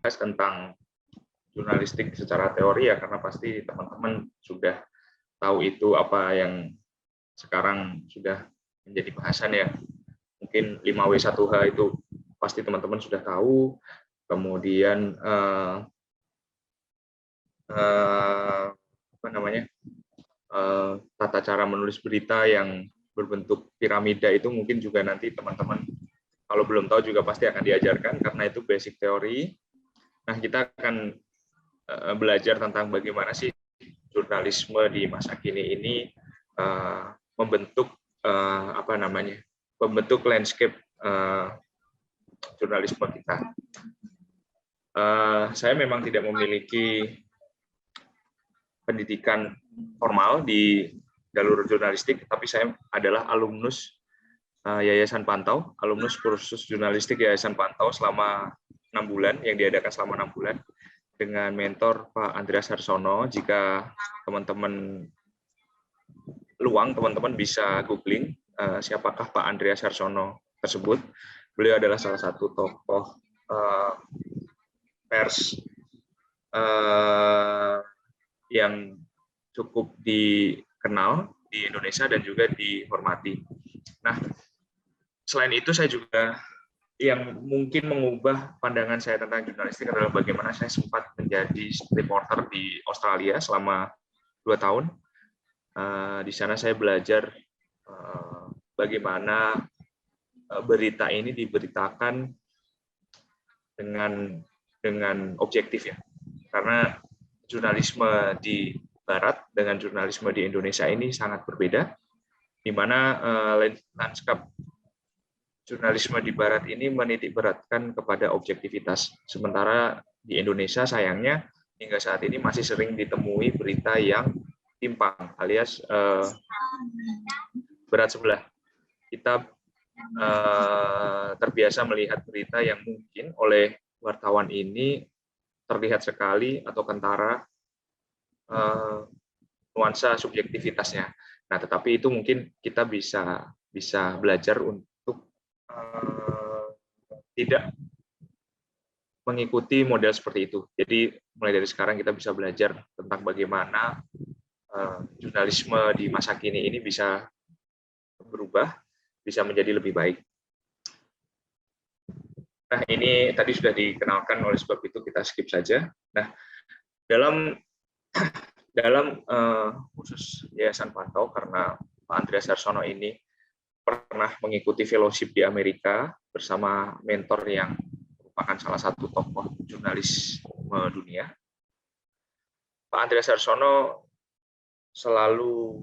bahas tentang jurnalistik secara teori ya, karena pasti teman-teman sudah tahu itu apa yang sekarang sudah menjadi bahasan ya. Mungkin 5W1H itu pasti teman-teman sudah tahu. Kemudian tata cara menulis berita yang berbentuk piramida itu mungkin juga nanti teman-teman kalau belum tahu juga pasti akan diajarkan karena itu basic teori. Nah, kita akan belajar tentang bagaimana sih jurnalisme di masa kini ini membentuk membentuk landscape jurnalisme kita. Saya memang tidak memiliki pendidikan formal di jalur jurnalistik, tapi saya adalah alumnus Yayasan Pantau, alumnus kursus jurnalistik Yayasan Pantau selama 6 bulan, yang diadakan selama 6 bulan, dengan mentor Pak Andreas Harsono. Jika teman-teman luang, teman-teman bisa googling siapakah Pak Andreas Harsono tersebut. Beliau adalah salah satu tokoh pers yang cukup dikenal di Indonesia dan juga dihormati. Nah, selain itu saya juga yang mungkin mengubah pandangan saya tentang jurnalistik adalah bagaimana saya sempat menjadi reporter di Australia selama 2 tahun. Di sana saya belajar bagaimana berita ini diberitakan dengan objektif ya. Karena jurnalisme di Barat dengan jurnalisme di Indonesia ini sangat berbeda, di mana lanskap jurnalisme di Barat ini menitikberatkan kepada objektivitas. Sementara di Indonesia sayangnya hingga saat ini masih sering ditemui berita yang timpang, alias berat sebelah. Kita terbiasa melihat berita yang mungkin oleh wartawan ini terlihat sekali atau kentara nuansa subjektivitasnya. Nah, tetapi itu mungkin kita bisa belajar untuk tidak mengikuti model seperti itu. Jadi mulai dari sekarang kita bisa belajar tentang bagaimana jurnalisme di masa kini ini bisa berubah, bisa menjadi lebih baik. Nah, ini tadi sudah dikenalkan, oleh sebab itu kita skip saja. Nah, dalam khusus Yayasan Pantau, karena Pak Andreas Harsono ini pernah mengikuti fellowship di Amerika bersama mentor yang merupakan salah satu tokoh jurnalis dunia. Pak Andreas Harsono selalu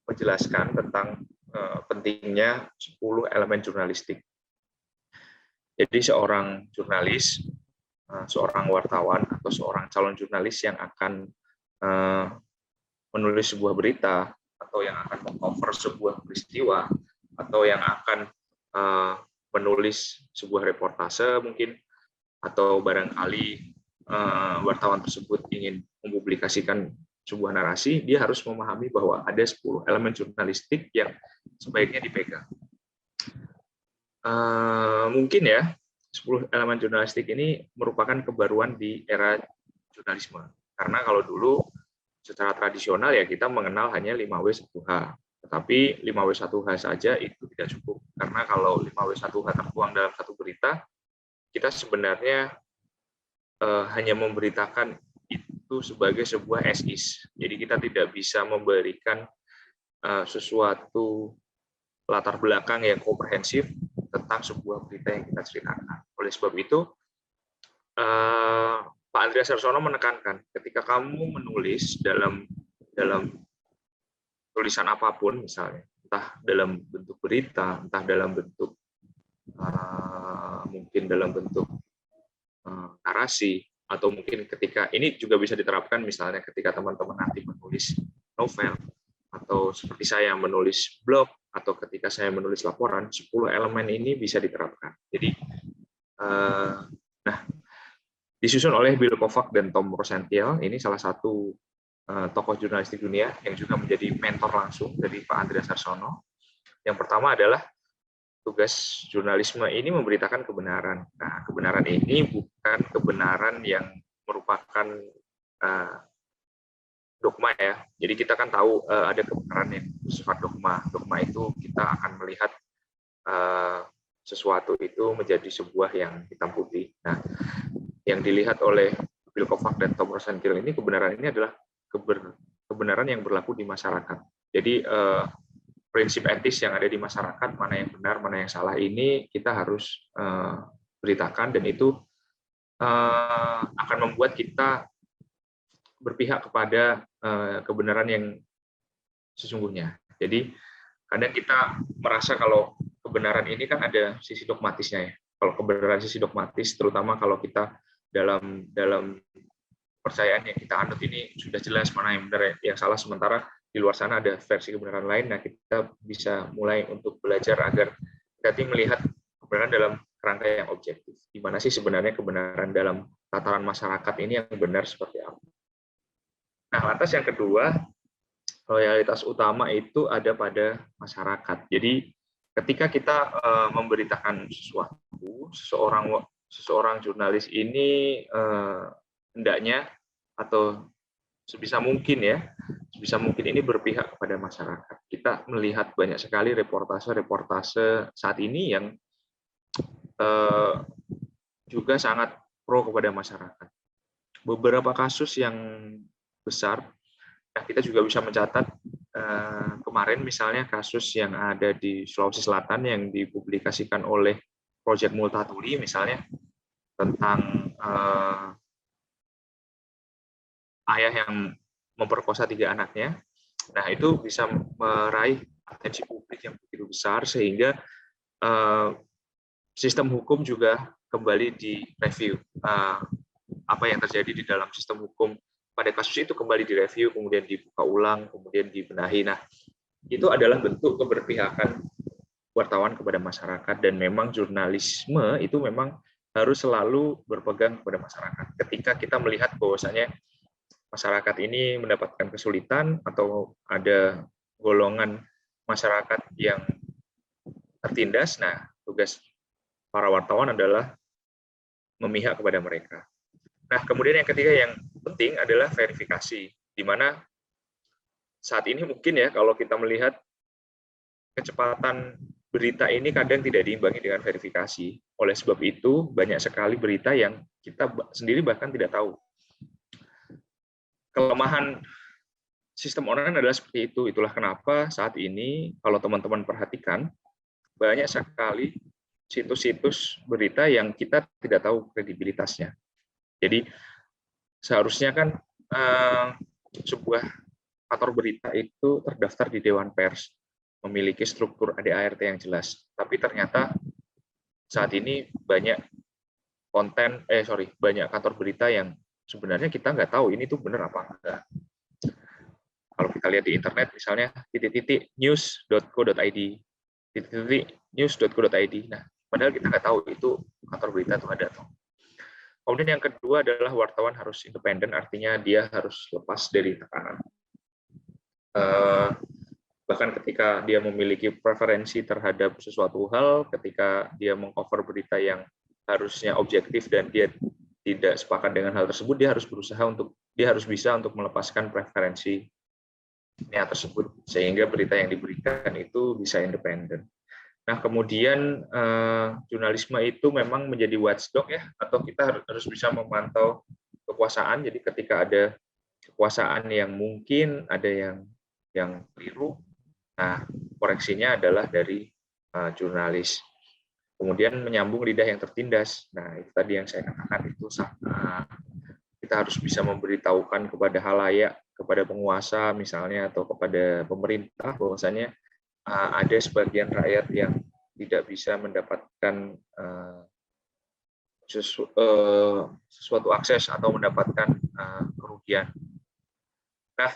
menjelaskan tentang pentingnya 10 elemen jurnalistik. Jadi seorang jurnalis, seorang wartawan, atau seorang calon jurnalis yang akan menulis sebuah berita, atau yang akan meng-cover sebuah peristiwa, atau yang akan menulis sebuah reportase mungkin, atau barangkali wartawan tersebut ingin mempublikasikan sebuah narasi, dia harus memahami bahwa ada 10 elemen jurnalistik yang sebaiknya dipegang. Mungkin ya, 10 elemen jurnalistik ini merupakan kebaruan di era jurnalisme. Karena kalau dulu secara tradisional ya kita mengenal hanya 5W1H. Tetapi 5W1H saja itu tidak cukup. Karena kalau 5W1H tertuang dalam satu berita, kita sebenarnya hanya memberitakan itu sebagai sebuah as-is. Jadi kita tidak bisa memberikan sesuatu latar belakang yang komprehensif tentang sebuah berita yang kita ceritakan. Oleh sebab itu, Pak Andreas Harsono menekankan, ketika kamu menulis dalam tulisan apapun, misalnya, entah dalam bentuk berita, entah dalam bentuk mungkin dalam bentuk narasi, atau mungkin ketika ini juga bisa diterapkan misalnya ketika teman-teman nanti menulis novel, atau seperti saya menulis blog, atau ketika saya menulis laporan, 10 elemen ini bisa diterapkan. Jadi, disusun oleh Bill Kovac dan Tom Rosenthal, ini salah satu tokoh jurnalistik dunia yang juga menjadi mentor langsung dari Pak Andreas Harsono. Yang pertama adalah tugas jurnalisme ini memberitakan kebenaran. Nah, kebenaran ini bukan kebenaran yang merupakan dogma ya. Jadi kita kan tahu ada kebenaran yang bersifat dogma. Dogma itu kita akan melihat sesuatu itu menjadi sebuah yang hitam putih. Nah, yang dilihat oleh Bill Kovac dan Tom Rosenthal ini, kebenaran ini adalah kebenaran yang berlaku di masyarakat. Jadi prinsip etis yang ada di masyarakat, mana yang benar, mana yang salah, ini kita harus beritakan, dan itu akan membuat kita berpihak kepada kebenaran yang sesungguhnya. Jadi kadang kita merasa kalau kebenaran ini kan ada sisi dogmatisnya ya. Kalau kebenaran sisi dogmatis, terutama kalau kita dalam percayaan yang kita anut ini sudah jelas mana yang benar, yang salah, sementara di luar sana ada versi kebenaran lain. Nah, kita bisa mulai untuk belajar agar kita melihat kebenaran dalam kerangka yang objektif. Di mana sih sebenarnya kebenaran dalam tataran masyarakat ini yang benar seperti apa? Nah, lantas yang kedua, loyalitas utama itu ada pada masyarakat. Jadi ketika kita memberitakan sesuatu, seseorang jurnalis ini hendaknya atau sebisa mungkin ini berpihak kepada masyarakat. Kita melihat banyak sekali reportase saat ini yang juga sangat pro kepada masyarakat. Beberapa kasus yang besar, kita juga bisa mencatat kemarin misalnya kasus yang ada di Sulawesi Selatan yang dipublikasikan oleh Project Multatuli misalnya, tentang ayah yang memperkosa 3 anaknya. Nah, itu bisa meraih atensi publik yang begitu besar, sehingga sistem hukum juga kembali direview. Apa yang terjadi di dalam sistem hukum pada kasus itu kembali direview, kemudian dibuka ulang, kemudian dibenahi. Nah, itu adalah bentuk keberpihakan wartawan kepada masyarakat, dan memang jurnalisme itu memang harus selalu berpegang kepada masyarakat. Ketika kita melihat bahwasanya masyarakat ini mendapatkan kesulitan atau ada golongan masyarakat yang tertindas, nah tugas para wartawan adalah memihak kepada mereka. Nah, kemudian yang ketiga yang penting adalah verifikasi, di mana saat ini mungkin ya kalau kita melihat kecepatan berita ini kadang tidak diimbangi dengan verifikasi. Oleh sebab itu, banyak sekali berita yang kita sendiri bahkan tidak tahu. Kelemahan sistem online adalah seperti itu. Itulah kenapa saat ini kalau teman-teman perhatikan, banyak sekali situs-situs berita yang kita tidak tahu kredibilitasnya. Jadi seharusnya kan sebuah kantor berita itu terdaftar di Dewan Pers, memiliki struktur ADART yang jelas. Tapi ternyata saat ini banyak banyak kantor berita yang sebenarnya kita nggak tahu ini tuh benar apa enggak. Kalau kita lihat di internet misalnya _news.co.id, _news.co.id. Nah, padahal kita nggak tahu itu kantor berita itu ada atau. Kemudian yang kedua adalah wartawan harus independen, artinya dia harus lepas dari tekanan. Bahkan ketika dia memiliki preferensi terhadap sesuatu hal, ketika dia meng-cover berita yang harusnya objektif dan dia tidak sepakat dengan hal tersebut, dia harus bisa untuk melepaskan preferensinya tersebut, sehingga berita yang diberikan itu bisa independen. Nah, kemudian jurnalisme itu memang menjadi watchdog ya, atau kita harus bisa memantau kekuasaan. Jadi ketika ada kekuasaan yang mungkin ada yang keliru, nah koreksinya adalah dari jurnalis. Kemudian menyambung lidah yang tertindas. Nah, itu tadi yang saya katakan, itu kita harus bisa memberitahukan kepada halayak, kepada penguasa misalnya, atau kepada pemerintah bahwasanya ada sebagian rakyat yang tidak bisa mendapatkan sesuatu akses atau mendapatkan kerugian. Nah,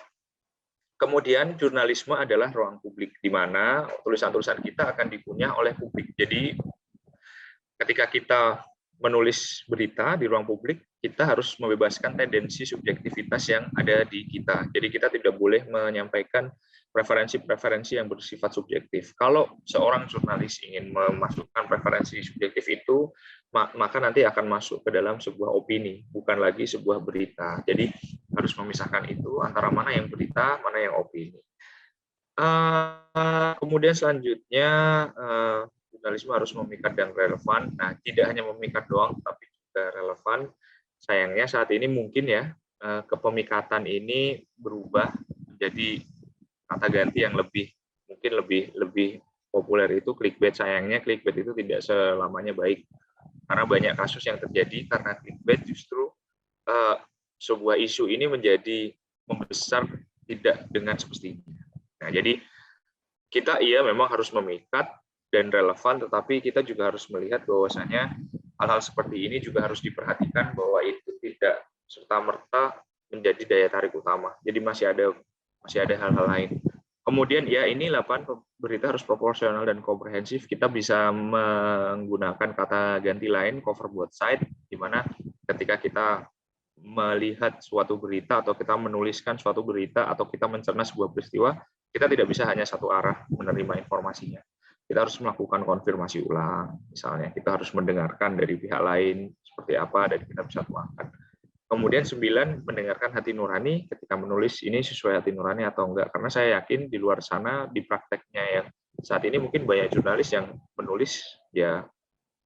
kemudian jurnalisme adalah ruang publik, di mana tulisan-tulisan kita akan dikunyah oleh publik. Jadi ketika kita menulis berita di ruang publik, kita harus membebaskan tendensi subjektivitas yang ada di kita. Jadi kita tidak boleh menyampaikan preferensi-preferensi yang bersifat subjektif. Kalau seorang jurnalis ingin memasukkan preferensi subjektif itu, maka nanti akan masuk ke dalam sebuah opini, bukan lagi sebuah berita. Jadi harus memisahkan itu antara mana yang berita, mana yang opini. Kemudian selanjutnya, jurnalisme harus memikat dan relevan. Nah, tidak hanya memikat doang, tapi juga relevan. Sayangnya saat ini mungkin ya, kepemikatan ini berubah menjadi kata ganti yang mungkin lebih populer itu clickbait. Sayangnya clickbait itu tidak selamanya baik, karena banyak kasus yang terjadi karena clickbait justru sebuah isu ini menjadi membesar tidak dengan semestinya. Nah, jadi kita memang harus memikat dan relevan, tetapi kita juga harus melihat bahwasanya hal-hal seperti ini juga harus diperhatikan bahwa itu tidak serta-merta menjadi daya tarik utama. Jadi masih ada hal-hal lain. Kemudian inilah berita harus proporsional dan komprehensif. Kita bisa menggunakan kata ganti lain, cover both side, di mana ketika kita melihat suatu berita atau kita menuliskan suatu berita atau kita mencerna sebuah peristiwa, kita tidak bisa hanya satu arah menerima informasinya. Kita harus melakukan konfirmasi ulang, misalnya kita harus mendengarkan dari pihak lain seperti apa dan kita bisa tuangkan. Kemudian 9, mendengarkan hati nurani ketika menulis ini sesuai hati nurani atau enggak, karena saya yakin di luar sana di prakteknya yang saat ini mungkin banyak jurnalis yang menulis ya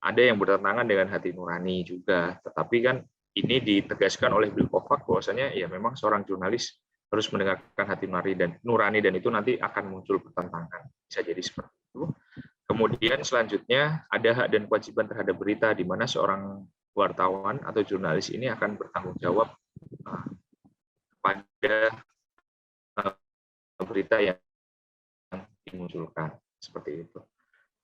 ada yang bertentangan dengan hati nurani juga, tetapi kan ini ditegaskan oleh Bill Kovac bahwasanya ya memang seorang jurnalis harus mendengarkan hati nurani dan itu nanti akan muncul pertentangan. Bisa jadi seperti itu. Kemudian selanjutnya ada hak dan kewajiban terhadap berita, di mana seorang wartawan atau jurnalis ini akan bertanggung jawab pada berita yang dimunculkan seperti itu.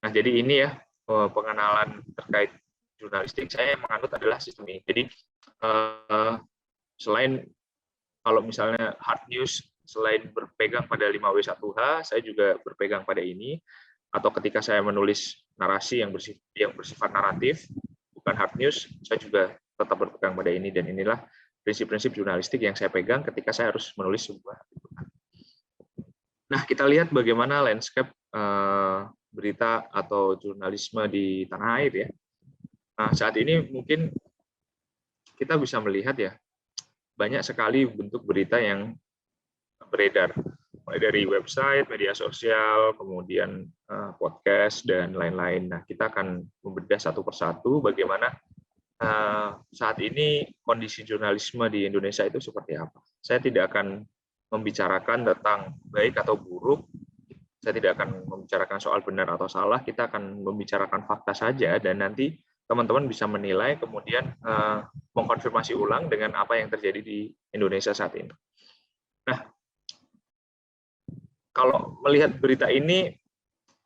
Nah, jadi ini ya pengenalan terkait jurnalistik. Saya yang menganut adalah sistem ini. Jadi selain kalau misalnya hard news, selain berpegang pada 5W1H, saya juga berpegang pada ini. Atau ketika saya menulis narasi yang bersifat naratif, bukan hard news, saya juga tetap berpegang pada ini. Dan inilah prinsip-prinsip jurnalistik yang saya pegang ketika saya harus menulis sebuah liputan. Nah, kita lihat bagaimana landscape berita atau jurnalisme di tanah air ya. Nah, saat ini mungkin kita bisa melihat ya, banyak sekali bentuk berita yang beredar, mulai dari website, media sosial, kemudian podcast, dan lain-lain. Nah, kita akan membedah satu persatu bagaimana saat ini kondisi jurnalisme di Indonesia itu seperti apa. Saya tidak akan membicarakan tentang baik atau buruk, saya tidak akan membicarakan soal benar atau salah, kita akan membicarakan fakta saja, dan nanti teman-teman bisa menilai, kemudian mengkonfirmasi ulang dengan apa yang terjadi di Indonesia saat ini. Nah, kalau melihat berita ini,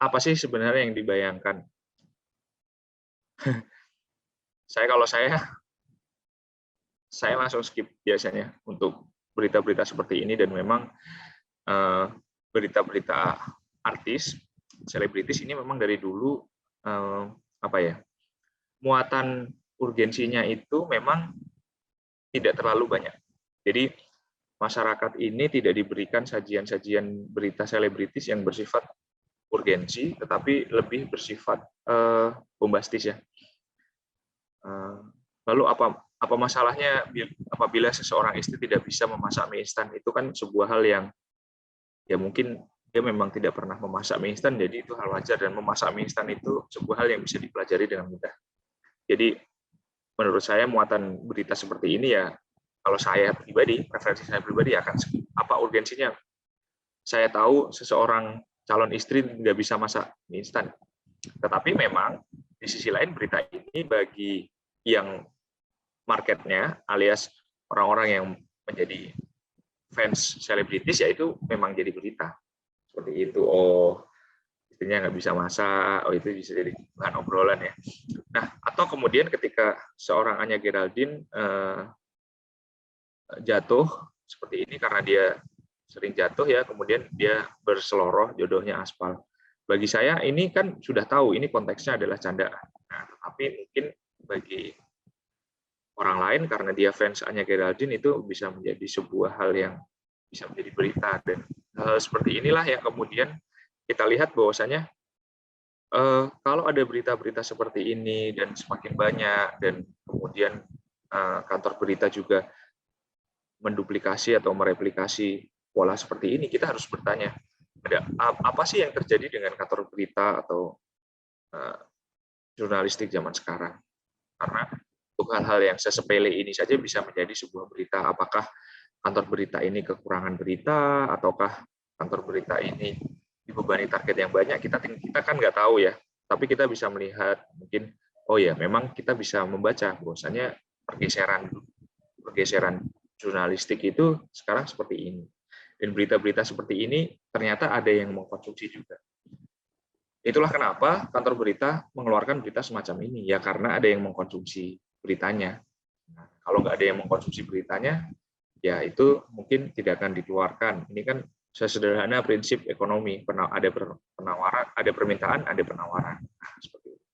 apa sih sebenarnya yang dibayangkan? Kalau saya langsung skip biasanya untuk berita-berita seperti ini, dan memang berita-berita artis, selebritis ini memang dari dulu muatan urgensinya itu memang tidak terlalu banyak. Jadi masyarakat ini tidak diberikan sajian-sajian berita selebritis yang bersifat urgensi, tetapi lebih bersifat bombastis ya. Lalu apa masalahnya apabila seseorang istri tidak bisa memasak mie instan? Itu kan sebuah hal yang ya mungkin dia memang tidak pernah memasak mie instan, jadi itu hal wajar, dan memasak mie instan itu sebuah hal yang bisa dipelajari dengan mudah. Jadi menurut saya muatan berita seperti ini ya, kalau saya pribadi, preferensi saya pribadi akan apa urgensinya? Saya tahu seseorang calon istri tidak bisa masak mie instan, tetapi memang di sisi lain berita ini bagi yang marketnya alias orang-orang yang menjadi fans selebritis, yaitu memang jadi berita seperti itu. Oh, istrinya nggak bisa masak, oh itu bisa jadi bahan obrolan ya. Nah, atau kemudian ketika seorang Anya Geraldine jatuh seperti ini karena dia sering jatuh ya, kemudian dia berseloroh, jodohnya aspal. Bagi saya ini kan sudah tahu ini konteksnya adalah candaan. Nah, tetapi mungkin bagi orang lain karena dia fans Anya Geraldine itu bisa menjadi sebuah hal yang bisa menjadi berita. Dan hal seperti inilah yang kemudian kita lihat bahwasanya kalau ada berita-berita seperti ini dan semakin banyak, dan kemudian kantor berita juga menduplikasi atau mereplikasi pola seperti ini, kita harus bertanya, apa sih yang terjadi dengan kantor berita atau jurnalistik zaman sekarang? Karena untuk hal-hal yang sesepele ini saja bisa menjadi sebuah berita. Apakah kantor berita ini kekurangan berita, ataukah kantor berita ini dibebani target yang banyak? Kita kan nggak tahu ya, tapi kita bisa melihat mungkin, oh ya, memang kita bisa membaca bahwasanya pergeseran jurnalistik itu sekarang seperti ini. Dan berita-berita seperti ini ternyata ada yang mengkonsumsi juga. Itulah kenapa kantor berita mengeluarkan berita semacam ini, ya karena ada yang mengkonsumsi beritanya. Nah, kalau nggak ada yang mengkonsumsi beritanya, ya itu mungkin tidak akan dikeluarkan. Ini kan sesederhana prinsip ekonomi, ada penawaran, ada permintaan, ada penawaran. Nah, seperti itu.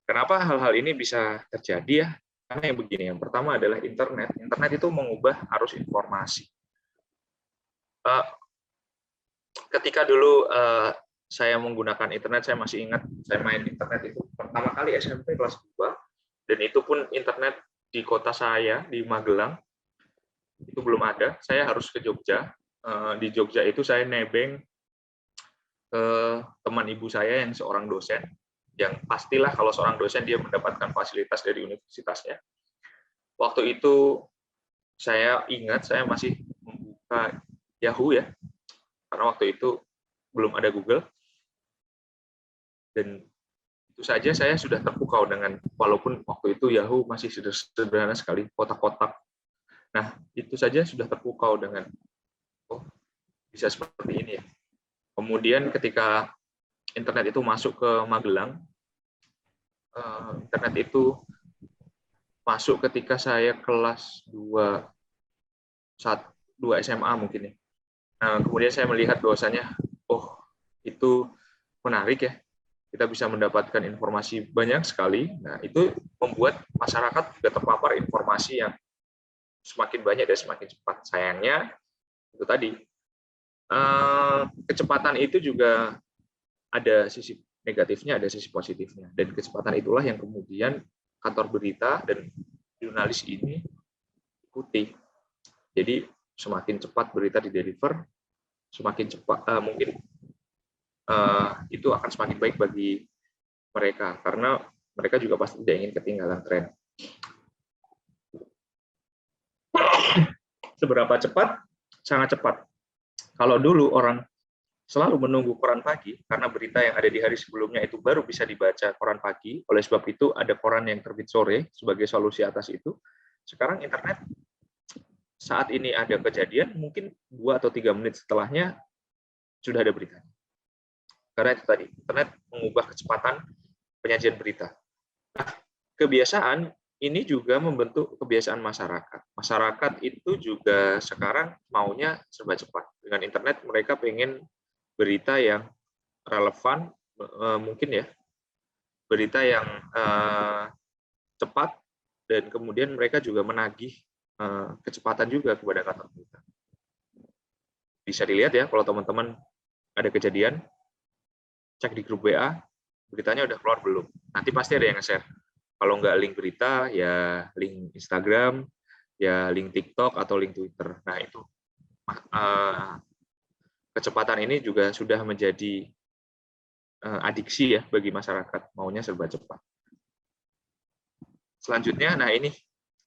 Kenapa hal-hal ini bisa terjadi ya? Karena yang begini, yang pertama adalah internet. Internet itu mengubah arus informasi. Ketika dulu saya menggunakan internet, saya masih ingat saya main internet itu pertama kali SMP kelas 2, dan itu pun internet di kota saya, di Magelang, itu belum ada. Saya harus ke Jogja. Di Jogja itu saya nebeng ke teman ibu saya yang seorang dosen, yang pastilah kalau seorang dosen dia mendapatkan fasilitas dari universitasnya. Waktu itu saya ingat saya masih membuka Yahoo ya, karena waktu itu belum ada Google. Dan itu saja saya sudah terpukau dengan, walaupun waktu itu Yahoo masih sederhana sekali, kotak-kotak. Nah, itu saja sudah terpukau dengan, oh, bisa seperti ini ya. Kemudian ketika internet itu masuk ke Magelang, internet itu masuk ketika saya kelas 2 SMA mungkin ya. Nah, kemudian saya melihat bahwasanya, oh, itu menarik ya. Kita bisa mendapatkan informasi banyak sekali. Nah, itu membuat masyarakat juga terpapar informasi yang semakin banyak dan semakin cepat. Sayangnya, itu tadi, kecepatan itu juga ada sisi negatifnya, ada sisi positifnya. Dan kecepatan itulah yang kemudian kantor berita dan jurnalis ini ikuti. Jadi, semakin cepat berita di-deliver, semakin cepat mungkin itu akan semakin baik bagi mereka, karena mereka juga pasti tidak ingin ketinggalan tren. Seberapa cepat? Sangat cepat. Kalau dulu orang selalu menunggu koran pagi, karena berita yang ada di hari sebelumnya itu baru bisa dibaca koran pagi, oleh sebab itu ada koran yang terbit sore sebagai solusi atas itu. Sekarang internet, saat ini ada kejadian, mungkin 2 atau 3 menit setelahnya sudah ada beritanya. Karena itu tadi, internet mengubah kecepatan penyajian berita. Nah, kebiasaan ini juga membentuk kebiasaan masyarakat. Masyarakat itu juga sekarang maunya serba cepat. Dengan internet mereka pengen berita yang relevan, mungkin ya, berita yang cepat, dan kemudian mereka juga menagih kecepatan juga kepada kantor berita. Bisa dilihat ya, kalau teman-teman ada kejadian, cek di grup WA, beritanya udah keluar belum? Nanti pasti ada yang nge-share. Kalau nggak link berita, ya link Instagram, ya link TikTok, atau link Twitter. Nah, itu kecepatan ini juga sudah menjadi adiksi ya bagi masyarakat, maunya serba cepat. Selanjutnya, nah ini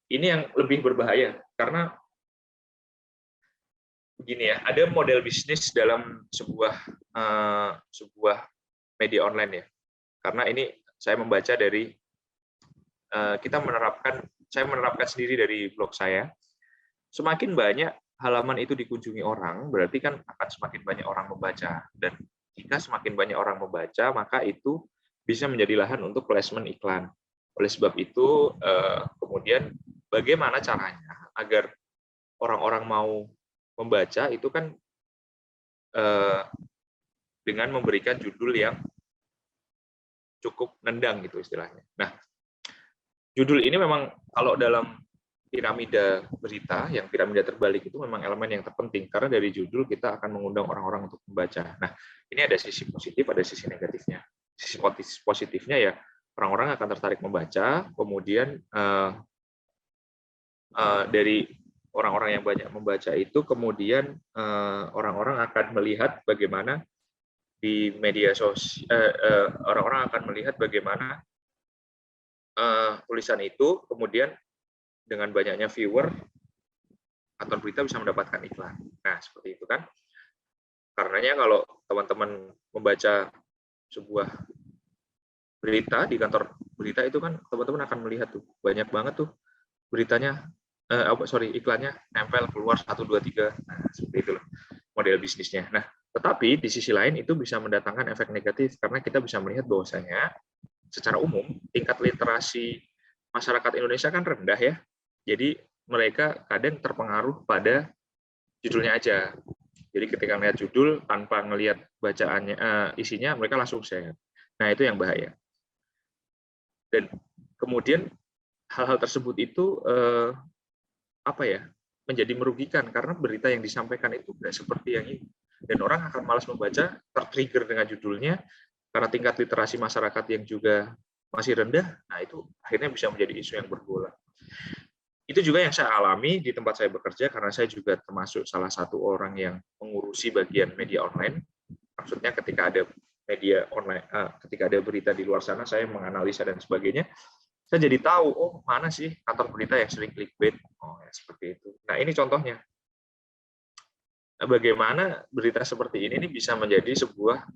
yang lebih berbahaya, karena begini ya, ada model bisnis dalam sebuah media online ya. Karena ini saya membaca dari saya menerapkan sendiri dari blog saya. Semakin banyak halaman itu dikunjungi orang, berarti kan akan semakin banyak orang membaca. Dan jika semakin banyak orang membaca, maka itu bisa menjadi lahan untuk placement iklan. Oleh sebab itu, kemudian bagaimana caranya agar orang-orang mau membaca itu kan dengan memberikan judul yang cukup nendang gitu istilahnya. Nah, judul ini memang kalau dalam piramida berita, yang piramida terbalik itu memang elemen yang terpenting, karena dari judul kita akan mengundang orang-orang untuk membaca. Nah, ini ada sisi positif, ada sisi negatifnya. Sisi positifnya ya, orang-orang akan tertarik membaca, kemudian dari orang-orang yang banyak membaca itu, kemudian orang-orang akan melihat bagaimana di media sosial, orang-orang akan melihat bagaimana tulisan itu, kemudian dengan banyaknya viewer atau berita bisa mendapatkan iklan. Nah, seperti itu kan. Karenanya kalau teman-teman membaca sebuah berita di kantor berita itu kan teman-teman akan melihat tuh banyak banget tuh beritanya, iklannya nempel keluar 1, 2, 3. Nah, seperti itu loh model bisnisnya. Nah, tetapi di sisi lain itu bisa mendatangkan efek negatif karena kita bisa melihat bahwasanya secara umum tingkat literasi masyarakat Indonesia kan rendah ya. Jadi mereka kadang terpengaruh pada judulnya aja. Jadi ketika melihat judul tanpa melihat bacaannya, isinya, mereka langsung share. Nah, itu yang bahaya. Dan kemudian hal-hal tersebut itu menjadi merugikan karena berita yang disampaikan itu tidak seperti yang ini. Dan orang akan malas membaca, tertrigger dengan judulnya karena tingkat literasi masyarakat yang juga masih rendah. Nah, itu akhirnya bisa menjadi isu yang bergolak. Itu juga yang saya alami di tempat saya bekerja, karena saya juga termasuk salah satu orang yang mengurusi bagian media online. Maksudnya ketika ada media online, ketika ada berita di luar sana, saya menganalisa dan sebagainya. Saya jadi tahu, oh mana sih kantor berita yang sering clickbait. Oh ya, seperti itu. Nah, ini contohnya. Bagaimana berita seperti ini bisa menjadi sebuah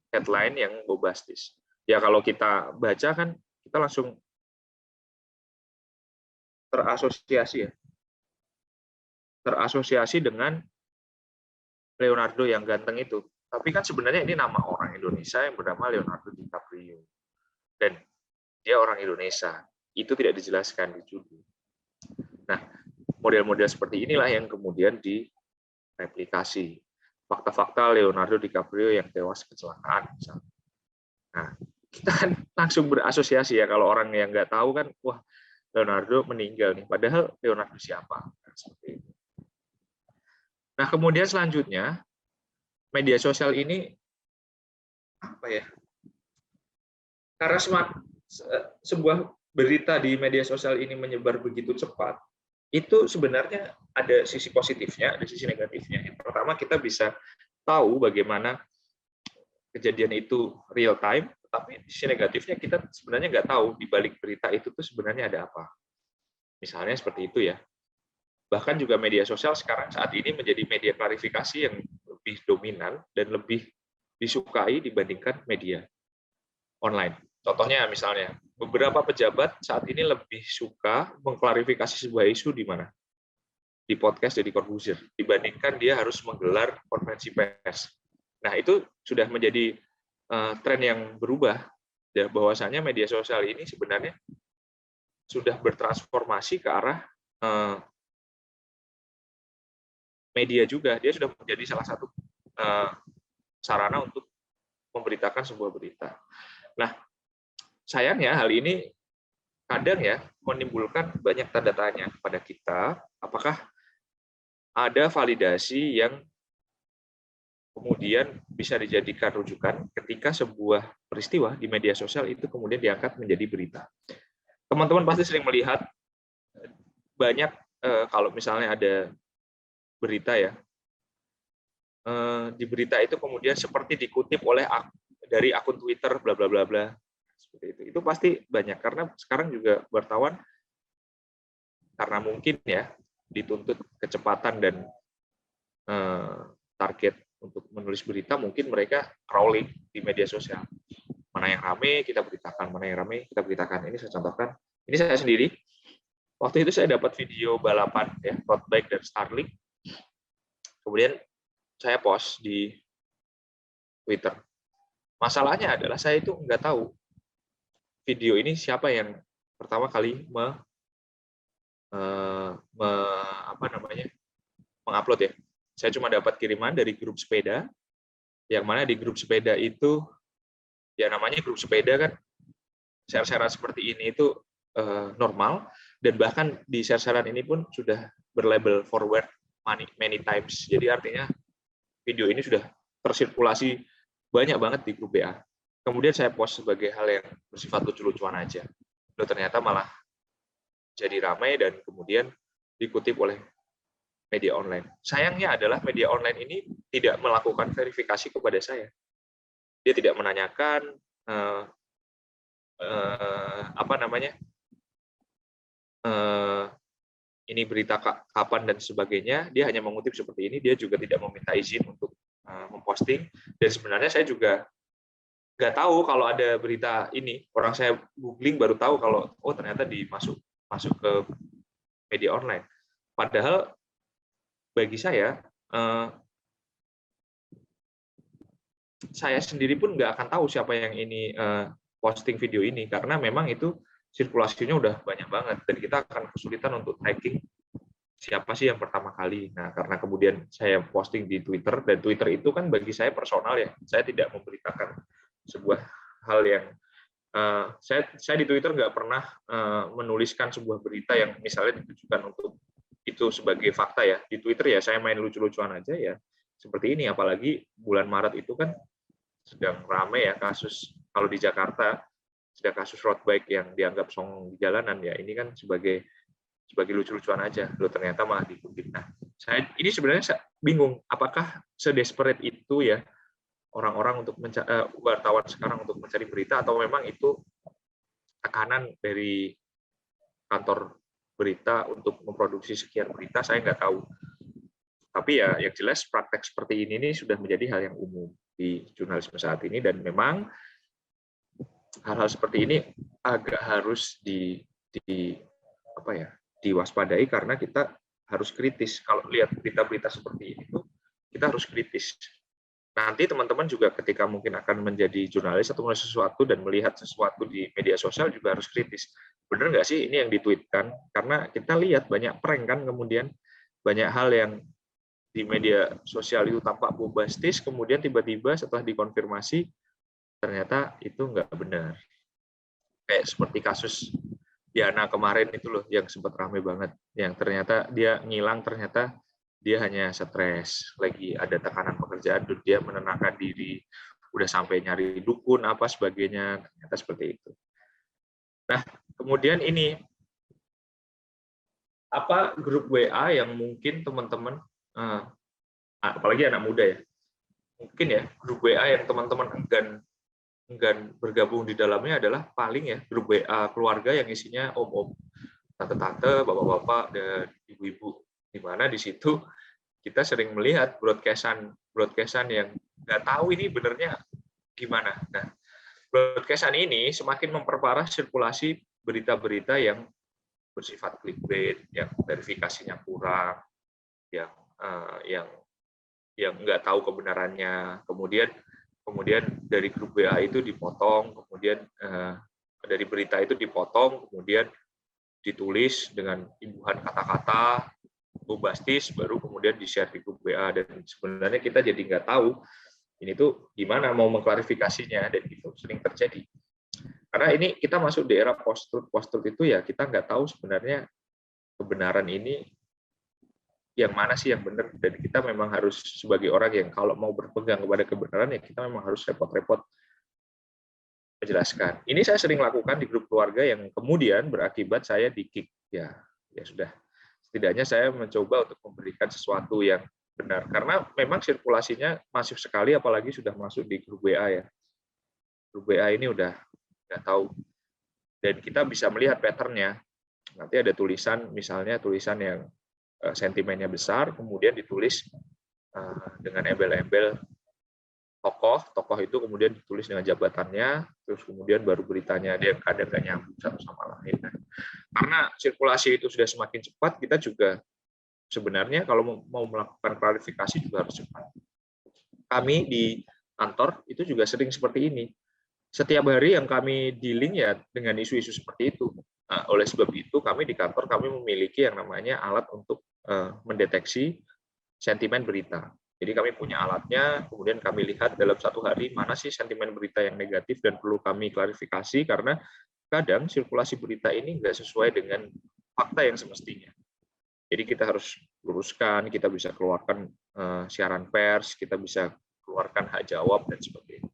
headline yang bombastis. Ya kalau kita baca kan, kita langsung terasosiasi dengan Leonardo yang ganteng itu. Tapi kan sebenarnya ini nama orang Indonesia yang bernama Leonardo DiCaprio. Dan dia orang Indonesia. Itu tidak dijelaskan di judul. Nah, model-model seperti inilah yang kemudian direplikasi. Fakta-fakta Leonardo DiCaprio yang tewas kecelakaan misalnya. Nah, kita kan langsung berasosiasi ya, kalau orang yang nggak tahu kan, wah Leonardo meninggal nih, padahal Leonardo siapa? Seperti itu. Nah, kemudian selanjutnya media sosial ini apa ya? Karena sebuah berita di media sosial ini menyebar begitu cepat, itu sebenarnya ada sisi positifnya, ada sisi negatifnya. Yang pertama, kita bisa tahu bagaimana kejadian itu real time, tapi sisi negatifnya kita sebenarnya nggak tahu di balik berita itu tuh sebenarnya ada apa. Misalnya seperti itu ya. Bahkan juga media sosial sekarang saat ini menjadi media klarifikasi yang lebih dominan dan lebih disukai dibandingkan media online. Contohnya misalnya, beberapa pejabat saat ini lebih suka mengklarifikasi sebuah isu di mana? Di podcast Deddy Corbuzier, dibandingkan dia harus menggelar konferensi pers. Nah, itu sudah menjadi tren yang berubah, ya, bahwasanya media sosial ini sebenarnya sudah bertransformasi ke arah media juga. Dia sudah menjadi salah satu sarana untuk memberitakan sebuah berita. Nah, sayangnya hal ini kadang ya menimbulkan banyak tanda tanya pada kita, apakah ada validasi yang kemudian bisa dijadikan rujukan ketika sebuah peristiwa di media sosial itu kemudian diangkat menjadi berita. Teman-teman pasti sering melihat banyak kalau misalnya ada berita ya, di berita itu kemudian seperti dikutip oleh dari akun Twitter bla bla bla bla, seperti itu. Itu pasti banyak karena sekarang juga wartawan karena mungkin ya dituntut kecepatan dan target untuk menulis berita, mungkin mereka crawling di media sosial. Mana yang rame kita beritakan, mana yang rame kita beritakan. Ini saya contohkan. Ini saya sendiri. Waktu itu saya dapat video balapan ya, road bike dan Starlink. Kemudian saya post di Twitter. Masalahnya adalah saya itu nggak tahu video ini siapa yang pertama kali mengupload ya. Saya cuma dapat kiriman dari grup sepeda, yang mana di grup sepeda itu, ya namanya grup sepeda kan, share-sharean seperti ini itu normal, dan bahkan di share-sharean ini pun sudah berlabel forward many times. Jadi artinya video ini sudah tersirkulasi banyak banget di grup WA. Kemudian saya post sebagai hal yang bersifat lucu-lucuan aja. Loh, ternyata malah jadi ramai dan kemudian dikutip oleh media online. Sayangnya adalah media online ini tidak melakukan verifikasi kepada saya. Dia tidak menanyakan apa namanya, ini berita kapan dan sebagainya. Dia hanya mengutip seperti ini. Dia juga tidak meminta izin untuk memposting. Dan sebenarnya saya juga nggak tahu kalau ada berita ini. Orang saya googling baru tahu kalau ternyata masuk ke media online. Padahal bagi saya sendiri pun nggak akan tahu siapa yang ini posting video ini, karena memang itu sirkulasinya udah banyak banget dan kita akan kesulitan untuk tracking siapa sih yang pertama kali. Nah, karena kemudian saya posting di Twitter, dan Twitter itu kan bagi saya personal ya, saya tidak memberitakan sebuah hal yang saya di Twitter nggak pernah menuliskan sebuah berita yang misalnya ditujukan untuk itu sebagai fakta ya. Di Twitter ya saya main lucu-lucuan aja ya, seperti ini. Apalagi bulan Maret itu kan sedang ramai ya kasus, kalau di Jakarta sedang kasus road bike yang dianggap songong di jalanan ya, ini kan sebagai lucu-lucuan aja. Loh, ternyata malah dikutip. Nah, saya ini sebenarnya bingung, apakah sedesperate itu ya orang-orang untuk wartawan sekarang untuk mencari berita, atau memang itu tekanan dari kantor berita untuk memproduksi sekian berita, saya nggak tahu. Tapi ya yang jelas praktek seperti ini sudah menjadi hal yang umum di jurnalisme saat ini, dan memang hal-hal seperti ini agak harus diwaspadai, karena kita harus kritis. Kalau lihat berita-berita seperti ini tuh kita harus kritis. Nanti teman-teman juga ketika mungkin akan menjadi jurnalis atau menulis sesuatu dan melihat sesuatu di media sosial juga harus kritis. Benar nggak sih ini yang ditweetkan? Karena kita lihat banyak prank kan, kemudian banyak hal yang di media sosial itu tampak bombastis, kemudian tiba-tiba setelah dikonfirmasi ternyata itu nggak benar. Kayak seperti kasus Diana kemarin itu loh, yang sempat ramai banget, yang ternyata dia ngilang, ternyata dia hanya stres, lagi ada tekanan pekerjaan, dia menenangkan diri, udah sampai nyari dukun apa sebagainya, ternyata seperti itu. Nah, kemudian ini apa grup WA yang mungkin teman-teman, apalagi anak muda ya, mungkin ya grup WA yang teman-teman enggan bergabung di dalamnya adalah paling ya grup WA keluarga yang isinya om-om, tante-tante, bapak-bapak, dan ibu-ibu, di mana di situ kita sering melihat broadcast-an yang nggak tahu ini benernya gimana. Nah, broadcast-an ini semakin memperparah sirkulasi berita-berita yang bersifat clickbait, yang verifikasinya kurang, yang nggak tahu kebenarannya. Kemudian dari grup WA itu dipotong, kemudian dari berita itu dipotong, kemudian ditulis dengan imbuhan kata-kata bombastis, baru kemudian di-share di grup WA, dan sebenarnya kita jadi nggak tahu ini tuh gimana mau mengklarifikasinya, dan itu sering terjadi. Karena ini kita masuk di era post-truth itu ya, kita nggak tahu sebenarnya kebenaran ini yang mana sih yang benar, dan kita memang harus sebagai orang yang kalau mau berpegang kepada kebenaran ya kita memang harus repot-repot menjelaskan. Ini saya sering lakukan di grup keluarga yang kemudian berakibat saya di-kick. Ya sudah. Setidaknya saya mencoba untuk memberikan sesuatu yang benar, karena memang sirkulasinya masif sekali, apalagi sudah masuk di grup WA ya. Grup WA ini udah nggak tahu, dan kita bisa melihat pattern-nya. Nanti ada tulisan, misalnya tulisan yang sentimennya besar, kemudian ditulis dengan embel-embel tokoh itu kemudian ditulis dengan jabatannya, terus kemudian baru beritanya, dia kadang nggak nyambung satu sama lain. Nah, karena sirkulasi itu sudah semakin cepat, kita juga sebenarnya kalau mau melakukan klarifikasi juga harus cepat. Kami di kantor itu juga sering seperti ini. Setiap hari yang kami dealing ya dengan isu-isu seperti itu. Nah, oleh sebab itu kami di kantor kami memiliki yang namanya alat untuk mendeteksi sentimen berita. Jadi kami punya alatnya, kemudian kami lihat dalam satu hari mana sih sentimen berita yang negatif dan perlu kami klarifikasi, karena kadang sirkulasi berita ini nggak sesuai dengan fakta yang semestinya. Jadi kita harus luruskan, kita bisa keluarkan siaran pers, kita bisa keluarkan hak jawab, dan sebagainya.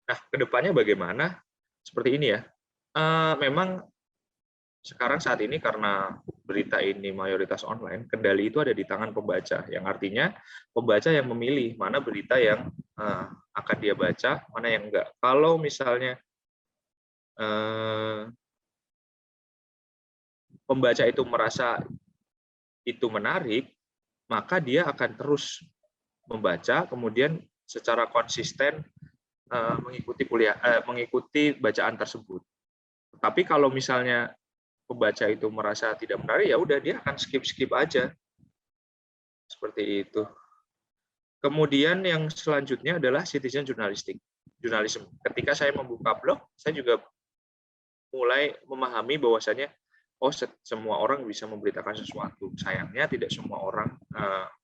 Nah, kedepannya bagaimana? Seperti ini ya. Memang sekarang saat ini karena berita ini mayoritas online, kendali itu ada di tangan pembaca, yang artinya pembaca yang memilih mana berita yang akan dia baca, mana yang enggak. Kalau misalnya pembaca itu merasa itu menarik, maka dia akan terus membaca, kemudian secara konsisten mengikuti bacaan tersebut. Tapi kalau misalnya pembaca itu merasa tidak menarik, ya udah dia akan skip aja. Seperti itu. Kemudian yang selanjutnya adalah citizen journalism. Ketika saya membuka blog, saya juga mulai memahami bahwasanya semua orang bisa memberitakan sesuatu. Sayangnya tidak semua orang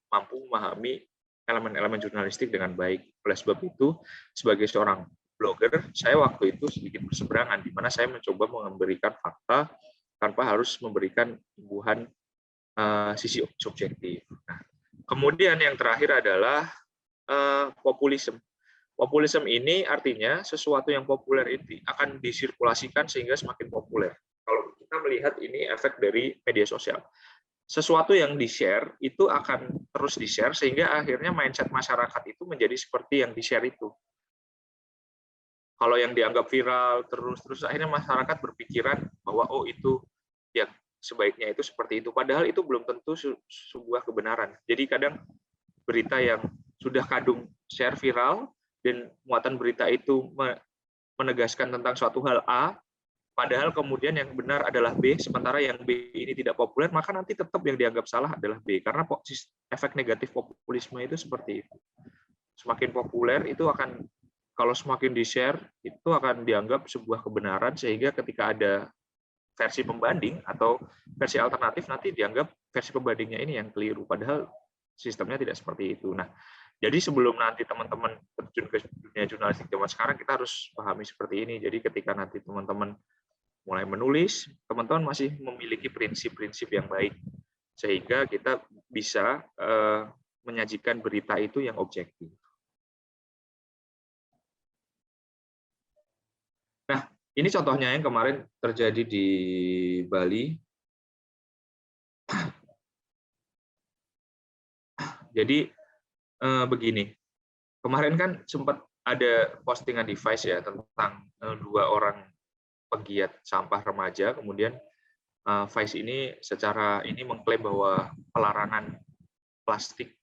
mampu memahami elemen-elemen jurnalistik dengan baik. Oleh sebab itu, sebagai seorang blogger, saya waktu itu sedikit berseberangan, di mana saya mencoba memberikan fakta tanpa harus memberikan imbuhan sisi subjektif. Nah, kemudian yang terakhir adalah populisme. Populisme ini artinya sesuatu yang populer itu akan disirkulasikan sehingga semakin populer. Kalau kita melihat ini efek dari media sosial. Sesuatu yang di-share itu akan terus di-share sehingga akhirnya mindset masyarakat itu menjadi seperti yang di-share itu. Kalau yang dianggap viral terus akhirnya masyarakat berpikiran bahwa itu yang sebaiknya itu seperti itu, padahal itu belum tentu sebuah kebenaran. Jadi kadang berita yang sudah kadung share viral dan muatan berita itu menegaskan tentang suatu hal A, padahal kemudian yang benar adalah B, sementara yang B ini tidak populer, maka nanti tetap yang dianggap salah adalah B, karena efek negatif populisme itu seperti itu. Semakin populer itu akan, kalau semakin di-share, itu akan dianggap sebuah kebenaran, sehingga ketika ada versi pembanding atau versi alternatif, nanti dianggap versi pembandingnya ini yang keliru, padahal sistemnya tidak seperti itu. Nah, jadi sebelum nanti teman-teman terjun ke dunia jurnalistik zaman sekarang, kita harus pahami seperti ini. Jadi ketika nanti teman-teman mulai menulis, teman-teman masih memiliki prinsip-prinsip yang baik, sehingga kita bisa menyajikan berita itu yang objektif. Nah, ini contohnya yang kemarin terjadi di Bali. Jadi begini, kemarin kan sempat ada postingan di Vice ya tentang 2 orang pegiat sampah remaja, kemudian Vice ini secara ini mengklaim bahwa pelarangan plastik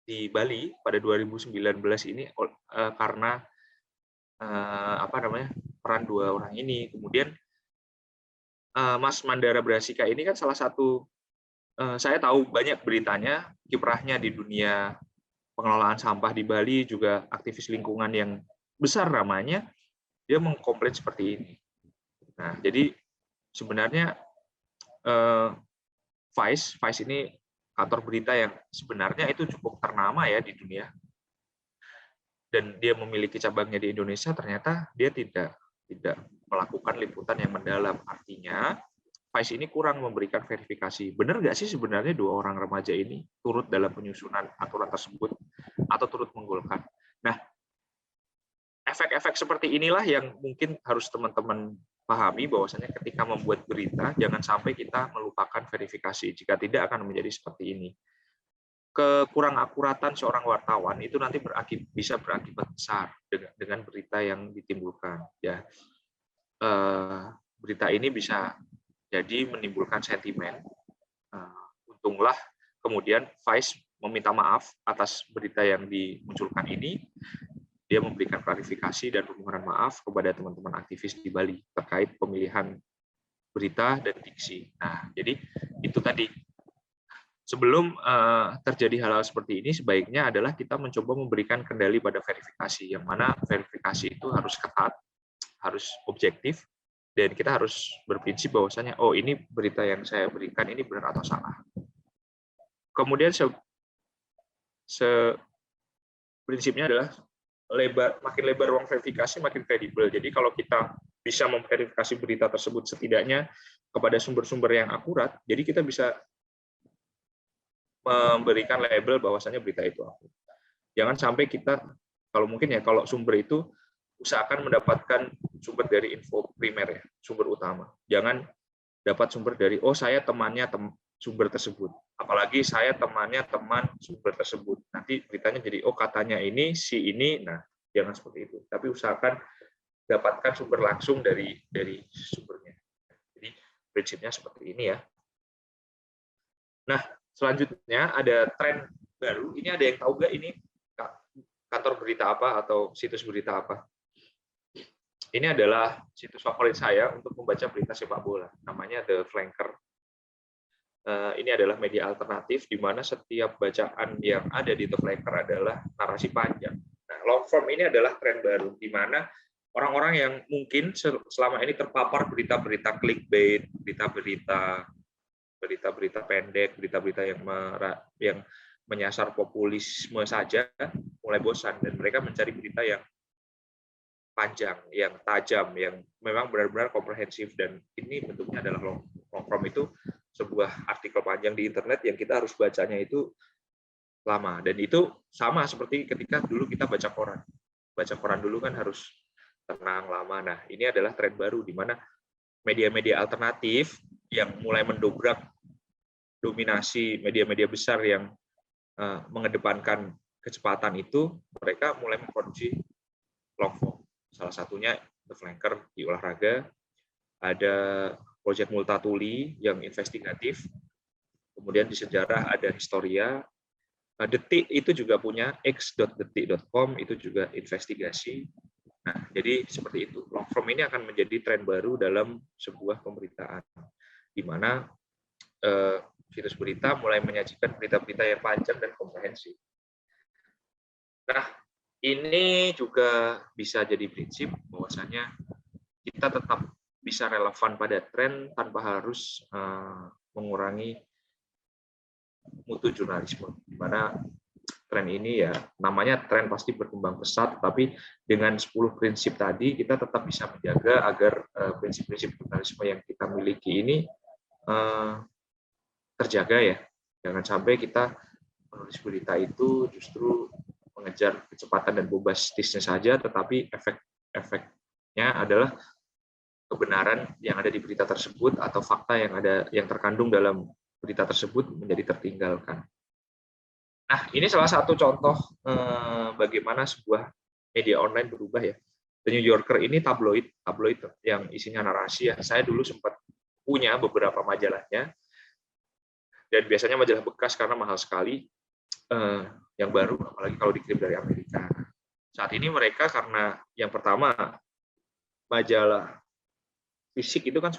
di Bali pada 2019 ini karena peran 2 orang ini. Kemudian Mas Mandara Brasika ini kan salah satu, saya tahu banyak beritanya, kiprahnya di dunia pengelolaan sampah di Bali, juga aktivis lingkungan yang besar namanya, dia mengkomplain seperti ini. Nah, jadi sebenarnya Vice ini kantor berita yang sebenarnya itu cukup ternama ya di dunia, dan dia memiliki cabangnya di Indonesia, ternyata dia tidak melakukan liputan yang mendalam. Artinya Vice ini kurang memberikan verifikasi. Benar nggak sih sebenarnya 2 orang remaja ini turut dalam penyusunan aturan tersebut atau turut menggolkan? Nah, efek-efek seperti inilah yang mungkin harus teman-teman pahami, bahwasanya ketika membuat berita, jangan sampai kita melupakan verifikasi. Jika tidak, akan menjadi seperti ini. Kekurang akuratan seorang wartawan itu nanti bisa berakibat besar dengan berita yang ditimbulkan. Ya, berita ini bisa jadi menimbulkan sentimen. Untunglah kemudian Vice meminta maaf atas berita yang dimunculkan ini. Dia memberikan klarifikasi dan permohonan maaf kepada teman-teman aktivis di Bali terkait pemilihan berita dan diksi. Nah, jadi itu tadi. Sebelum terjadi hal-hal seperti ini, sebaiknya adalah kita mencoba memberikan kendali pada verifikasi, yang mana verifikasi itu harus ketat, harus objektif, dan kita harus berprinsip bahwasanya ini berita yang saya berikan ini benar atau salah. Kemudian prinsipnya adalah makin lebar ruang verifikasi makin kredibel. Jadi kalau kita bisa memverifikasi berita tersebut setidaknya kepada sumber-sumber yang akurat, jadi kita bisa memberikan label bahwasannya berita itu akurat. Jangan sampai kita, kalau mungkin ya, kalau sumber itu usahakan mendapatkan sumber dari info primer ya, sumber utama. Jangan dapat sumber dari, oh saya temannya sumber tersebut. Apalagi saya temannya teman sumber tersebut. Nanti beritanya jadi, oh katanya ini, si ini, nah jangan seperti itu. Tapi usahakan dapatkan sumber langsung dari sumbernya. Jadi prinsipnya seperti ini ya. Nah, selanjutnya ada tren baru. Ini ada yang tahu nggak ini kantor berita apa atau situs berita apa? Ini adalah situs favorit saya untuk membaca berita sepak bola. Namanya The Flanker. Ini adalah media alternatif di mana setiap bacaan yang ada di The Flanker adalah narasi panjang. Nah, long form ini adalah tren baru di mana orang-orang yang mungkin selama ini terpapar berita-berita clickbait, berita-berita pendek, berita-berita yang menyasar populisme saja mulai bosan dan mereka mencari berita yang panjang, yang tajam, yang memang benar-benar komprehensif, dan ini bentuknya adalah long form. Itu sebuah artikel panjang di internet yang kita harus bacanya itu lama, dan itu sama seperti ketika dulu kita baca koran. Baca koran dulu kan harus tenang, lama. Nah, ini adalah tren baru di mana media-media alternatif yang mulai mendobrak dominasi media-media besar yang mengedepankan kecepatan itu, mereka mulai memproduksi long form. Salah satunya The Flanker di olahraga, ada Project Multatuli yang investigatif, kemudian di sejarah ada Historia, Detik itu juga punya x.detik.com, itu juga investigasi. Nah, jadi seperti itu. Long form ini akan menjadi tren baru dalam sebuah pemberitaan, di mana situs berita mulai menyajikan berita-berita yang panjang dan komprehensif. Nah, ini juga bisa jadi prinsip bahwasanya kita tetap bisa relevan pada tren tanpa harus mengurangi mutu jurnalisme. Di mana tren ini ya namanya tren pasti berkembang pesat, tapi dengan 10 prinsip tadi kita tetap bisa menjaga agar prinsip-prinsip jurnalisme yang kita miliki ini terjaga ya. Jangan sampai kita menulis berita itu justru mengejar kecepatan dan bombastisnya saja, tetapi efeknya adalah kebenaran yang ada di berita tersebut atau fakta yang terkandung dalam berita tersebut menjadi tertinggalkan. Nah, ini salah satu contoh bagaimana sebuah media online berubah ya. The New Yorker ini tabloid yang isinya narasi ya. Saya dulu sempat punya beberapa majalahnya, dan biasanya majalah bekas karena mahal sekali. Yang baru, apalagi kalau dikirim dari Amerika. Saat ini mereka, karena yang pertama majalah fisik itu kan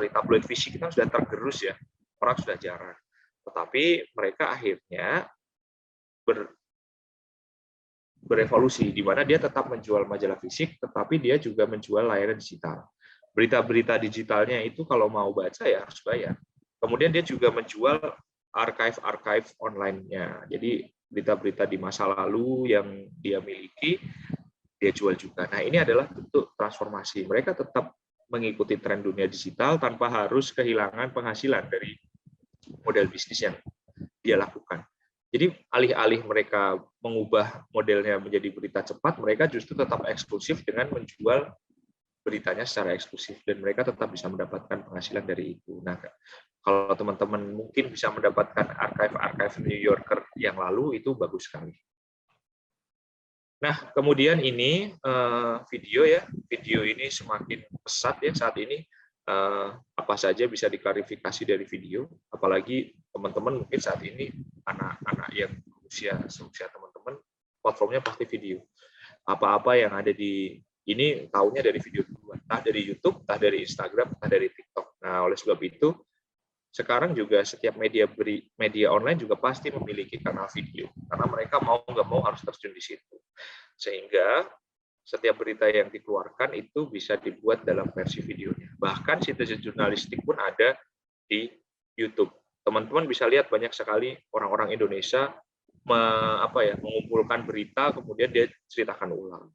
tabloid fisik itu kan sudah tergerus ya, orang sudah jarang. Tetapi mereka akhirnya berevolusi, di mana dia tetap menjual majalah fisik, tetapi dia juga menjual layanan digital. Berita-berita digitalnya itu kalau mau baca ya harus bayar. Kemudian dia juga menjual archive online-nya. Jadi berita-berita di masa lalu yang dia miliki, dia jual juga. Nah, ini adalah bentuk transformasi. Mereka tetap mengikuti tren dunia digital tanpa harus kehilangan penghasilan dari model bisnis yang dia lakukan. Jadi alih-alih mereka mengubah modelnya menjadi berita cepat, mereka justru tetap eksklusif dengan menjual beritanya secara eksklusif, dan mereka tetap bisa mendapatkan penghasilan dari itu. Nah, kalau teman-teman mungkin bisa mendapatkan archive New Yorker yang lalu, itu bagus sekali. Nah, kemudian ini video ya. Video ini semakin pesat ya saat ini. Apa saja bisa diklarifikasi dari video. Apalagi teman-teman mungkin saat ini anak-anak yang seusia teman-teman, platformnya pasti video. Apa-apa yang ada di ini tahunya dari video duluan. Entah dari YouTube, entah dari Instagram, entah dari TikTok. Nah, oleh sebab itu, sekarang juga setiap media online juga pasti memiliki kanal video, karena mereka mau nggak mau harus terjun di situ. Sehingga setiap berita yang dikeluarkan itu bisa dibuat dalam versi videonya. Bahkan situs jurnalistik pun ada di YouTube. Teman-teman bisa lihat banyak sekali orang-orang Indonesia mengumpulkan berita, kemudian dia ceritakan ulang.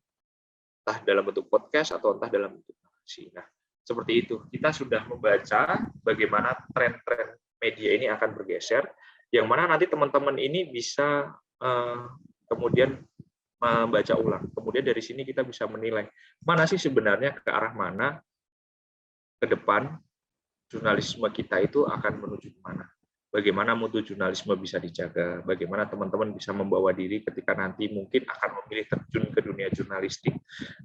Entah dalam bentuk podcast atau entah dalam bentuk informasi. Nah, seperti itu. Kita sudah membaca bagaimana tren-tren media ini akan bergeser, yang mana nanti teman-teman ini bisa kemudian membaca ulang. Kemudian dari sini kita bisa menilai mana sih sebenarnya ke arah mana ke depan jurnalisme kita itu akan menuju ke mana. Bagaimana mutu jurnalisme bisa dijaga, bagaimana teman-teman bisa membawa diri ketika nanti mungkin akan memilih terjun ke dunia jurnalistik,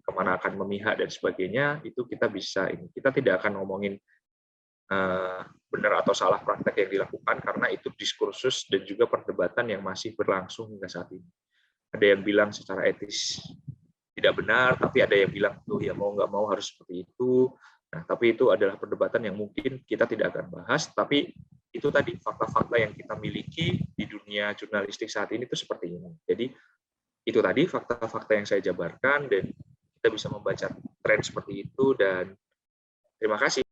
kemana akan memihak dan sebagainya, itu kita bisa ini. Kita tidak akan ngomongin benar atau salah praktek yang dilakukan, karena itu diskursus dan juga perdebatan yang masih berlangsung hingga saat ini. Ada yang bilang secara etis tidak benar, tapi ada yang bilang tuh ya mau nggak mau harus seperti itu. Nah, tapi itu adalah perdebatan yang mungkin kita tidak akan bahas, tapi itu tadi fakta-fakta yang kita miliki di dunia jurnalistik saat ini itu seperti ini. Jadi itu tadi fakta-fakta yang saya jabarkan, dan kita bisa membaca tren seperti itu, dan terima kasih.